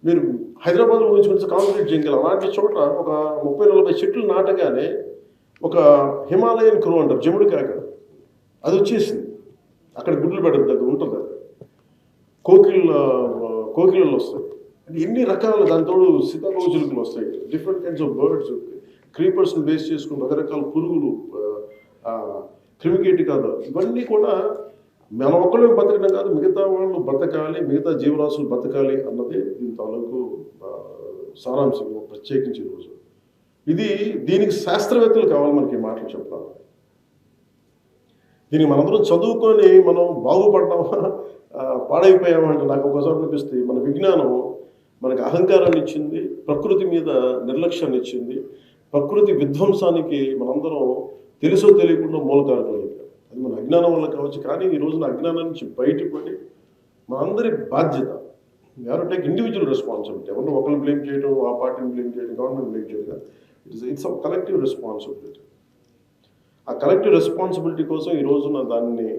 మీరు హైదరాబాద్లో ఊహించుకుంటే కాంక్రీట్ జంగిల్ అలాంటి చోట ఒక 30-40 చెట్లు నాటగానే ఒక హిమాలయన్ క్రో అంటారు, జముడు కాక, అది వచ్చేసింది. అక్కడ గుడ్లు పెడద్దు, అది ఉంటుంది. అది కోకిళ్ళు వస్తాయి. అంటే ఎన్ని రకాల, దాంతో సీతాకోకచిలుకలు వస్తాయి, డిఫరెంట్ కైండ్స్ ఆఫ్ బర్డ్స్, క్రీపర్స్ని బేస్ చేసుకుని రకరకాల పురుగులు, క్రిమికీటకాలు, ఇవన్నీ కూడా మనం ఒక్కళ్ళు బతకడం కాదు, మిగతా వాళ్ళు బతకాలి, మిగతా జీవరాశులు బతకాలి అన్నది దీని తాలూకు సారాంశం. ప్రత్యేకించి ఈరోజు దీనికి శాస్త్రవేత్తలు కావాలి మనకి ఈ మాటలు చెప్పాలి. దీనికి మనందరం చదువుకొని మనం బాగుపడ్డామా పాడైపోయామా అంటే నాకు ఒకసారి అనిపిస్తుంది. మన విజ్ఞానం మనకు అహంకారాన్ని ఇచ్చింది, ప్రకృతి మీద నిర్లక్ష్యాన్ని ఇచ్చింది, ప్రకృతి విధ్వంసానికి మనందరం తెలుసో తెలియకుండా మూలకారకులు అయిపోయాం. అది మన అజ్ఞానం వల్ల కావచ్చు. కానీ ఈ రోజున అజ్ఞానం నుంచి బయటపడి మనందరి బాధ్యత, ఎవరు టేక్ ఇండివిజువల్ రెస్పాన్సిబిలిటీ. ఎవరిని ఒకరిని బ్లేమ్ చేయడం, ఆ పార్టీని బ్లేమ్ చేయడం, గవర్నమెంట్ బ్లేమ్ చేయడం, ఇట్స్ కలెక్టివ్ రెస్పాన్సిబిలిటీ. ఆ కలెక్టివ్ రెస్పాన్సిబిలిటీ కోసం ఈ రోజున దాన్ని